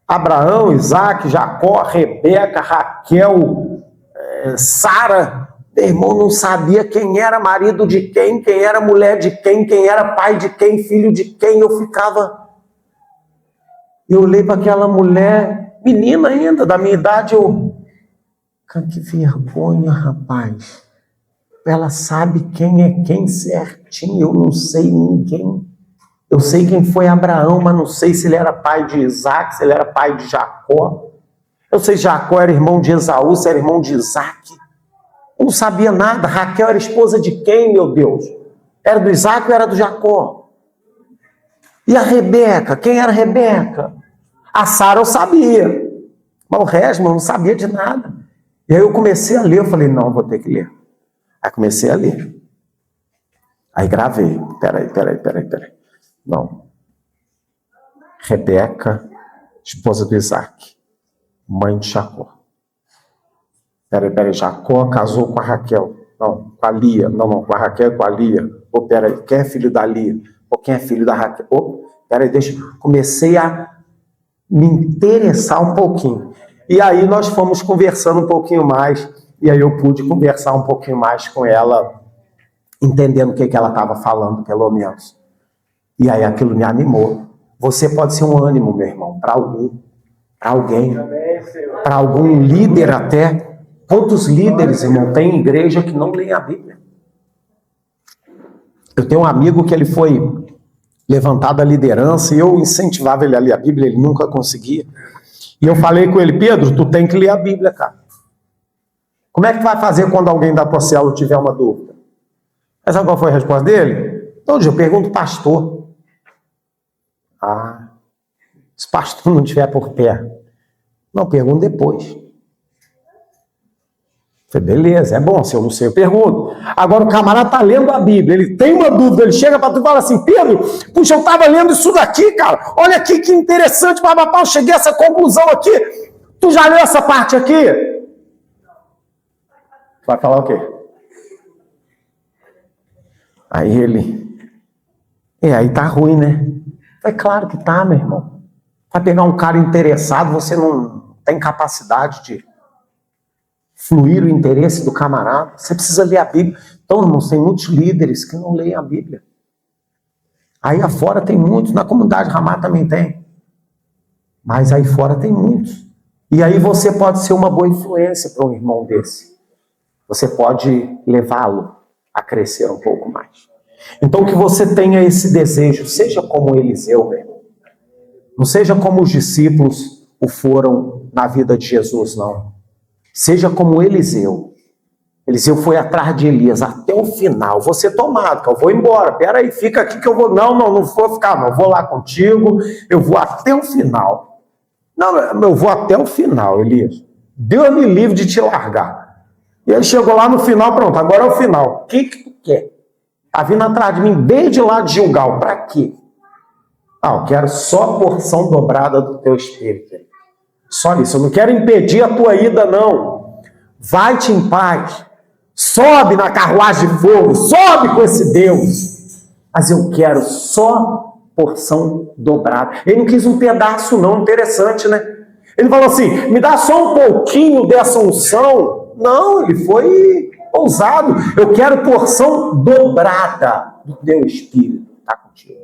Abraão, Isaac, Jacó, Rebeca, Raquel, Sara. Meu irmão não sabia quem era marido de quem era mulher de quem era pai de quem, filho de quem. Eu olhei para aquela mulher, menina ainda, da minha idade, cara, que vergonha, rapaz. Ela sabe quem é quem certinho, eu não sei ninguém. Eu sei quem foi Abraão, mas não sei se ele era pai de Isaac, se ele era pai de Jacó. Eu sei se Jacó era irmão de Esaú, se era irmão de Isaac. Eu não sabia nada. Raquel era esposa de quem, meu Deus? Era do Isaac ou era do Jacó? E a Rebeca? Quem era a Rebeca? A Sara eu sabia, mas o resto eu não sabia de nada. E aí eu comecei a ler, eu falei, não, vou ter que ler. Aí comecei a ler. Aí gravei. Peraí. Não. Rebeca, esposa do Isaac, mãe de Jacó. Peraí, Jacó casou com a Raquel. Não, com a Lia. Não, com a Raquel e com a Lia. Peraí, quem é filho da Lia? Quem é filho da Raquel? Peraí, comecei a me interessar um pouquinho. E aí nós fomos conversando um pouquinho mais, e aí eu pude conversar um pouquinho mais com ela, entendendo o que ela estava falando, pelo menos. E aí aquilo me animou. Você pode ser um ânimo, meu irmão, para alguém, para algum líder até. Quantos líderes, irmão, tem em igreja que não leem a Bíblia? Eu tenho um amigo que ele foi levantado a liderança e eu incentivava ele a ler a Bíblia, ele nunca conseguia. E eu falei com ele, Pedro, tu tem que ler a Bíblia, cara. Como é que tu vai fazer quando alguém da tua célula tiver uma dúvida? Mas sabe qual foi a resposta dele? Todo dia eu pergunto pastor. Se o pastor não estiver por perto. Não, pergunto depois. Falei, beleza, é bom, se eu não sei, eu pergunto. Agora o camarada está lendo a Bíblia, ele tem uma dúvida, ele chega para tu e fala assim, Pedro, puxa, eu estava lendo isso daqui, cara, olha aqui que interessante, papapá, eu cheguei a essa conclusão aqui, tu já leu essa parte aqui? Vai falar o quê? Aí ele, aí tá ruim, né? É claro que tá, meu irmão. Vai pegar um cara interessado, você não tem capacidade de fluir o interesse do camarada. Você precisa ler a Bíblia. Então, irmãos, tem muitos líderes que não leem a Bíblia. Aí afora tem muitos, na comunidade Ramá também tem. Mas aí fora tem muitos. E aí você pode ser uma boa influência para um irmão desse. Você pode levá-lo a crescer um pouco mais. Então que você tenha esse desejo, seja como Eliseu, meu irmão. Não seja como os discípulos o foram na vida de Jesus, não. Seja como Eliseu. Eliseu foi atrás de Elias até o final. Vou ser tomado, que eu vou embora. Peraí, fica aqui que eu vou. Não vou ficar, não. Eu vou lá contigo, eu vou até o final. Não, eu vou até o final, Elias. Deus me livre de te largar. E ele chegou lá no final, pronto, agora é o final. O que tu quer? Tá vindo atrás de mim desde lá de Gilgal. Para quê? Eu quero só a porção dobrada do teu espírito. Só isso. Eu não quero impedir a tua ida, não. Vai-te em paz. Sobe na carruagem de fogo. Sobe com esse Deus. Mas eu quero só porção dobrada. Ele não quis um pedaço, não. Interessante, né? Ele falou assim, me dá só um pouquinho dessa unção. Não, ele foi ousado. Eu quero porção dobrada do teu espírito. Está contigo.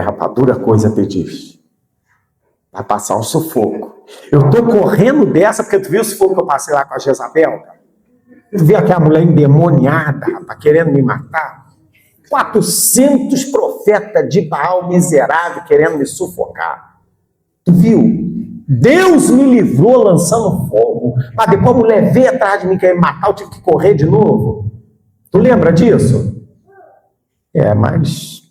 Rapaz, dura coisa pediste. Vai passar um sufoco. Eu tô correndo dessa, porque tu viu o sufoco que eu passei lá com a Jezabel? Tu viu aquela mulher endemoniada, rapaz, querendo me matar? 400 profetas de Baal miserável querendo me sufocar. Tu viu? Deus me livrou lançando fogo. Mas depois a mulher veio atrás de mim querendo me matar, eu tive que correr de novo. Tu lembra disso? Mas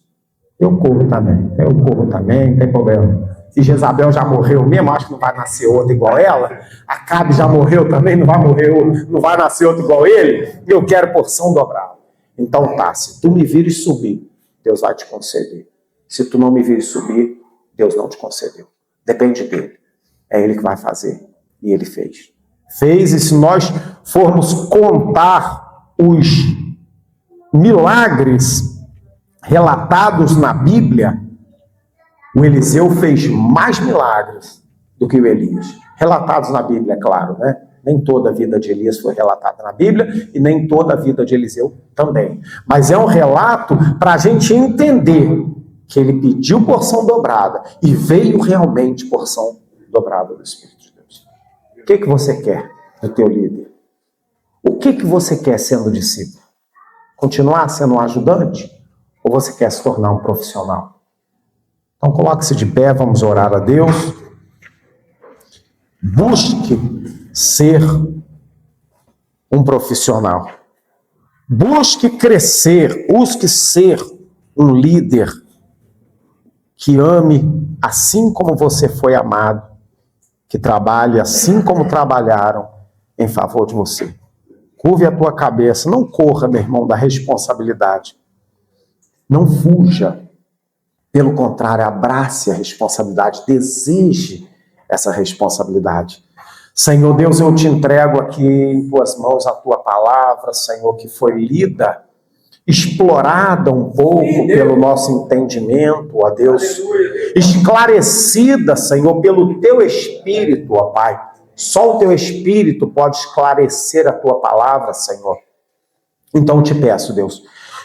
eu corro também, não tem problema. E Jezabel já morreu mesmo, acho que não vai nascer outra igual ela. Acabe já morreu também, não vai nascer outra igual ele. Eu quero porção dobrada. Então tá, se tu me vires subir, Deus vai te conceder. Se tu não me vires subir, Deus não te concedeu. Depende dele. É ele que vai fazer. E ele fez. Fez, e se nós formos contar os milagres relatados na Bíblia, o Eliseu fez mais milagres do que o Elias. Relatados na Bíblia, é claro, né? Nem toda a vida de Elias foi relatada na Bíblia e nem toda a vida de Eliseu também. Mas é um relato para a gente entender que ele pediu porção dobrada e veio realmente porção dobrada do Espírito de Deus. O que você quer do teu líder? O que você quer sendo discípulo? Continuar sendo um ajudante? Ou você quer se tornar um profissional? Então coloque-se de pé, vamos orar a Deus. Busque ser um profissional. Busque crescer, busque ser um líder que ame assim como você foi amado, que trabalhe assim como trabalharam em favor de você. Curve a tua cabeça, não corra, meu irmão, da responsabilidade. Não fuja. Pelo contrário, abrace a responsabilidade, deseje essa responsabilidade. Senhor Deus, eu te entrego aqui em tuas mãos a tua palavra, Senhor, que foi lida, explorada um pouco pelo nosso entendimento, ó Deus, esclarecida, Senhor, pelo teu Espírito, ó Pai. Só o teu Espírito pode esclarecer a tua palavra, Senhor. Então te peço, Deus,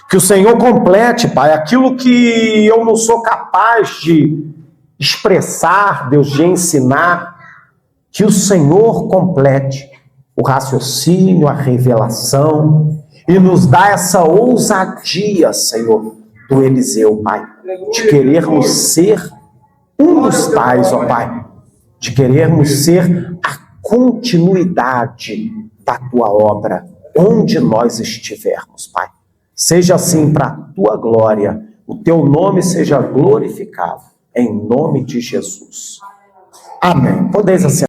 que o Senhor complete, Pai, aquilo que eu não sou capaz de expressar, Deus, de ensinar, que o Senhor complete o raciocínio, a revelação, e nos dá essa ousadia, Senhor, do Eliseu, Pai, de querermos ser um dos tais, ó Pai, de querermos ser a continuidade da tua obra, onde nós estivermos, Pai. Seja assim para a tua glória, o teu nome seja glorificado, em nome de Jesus. Amém. Podeis assim.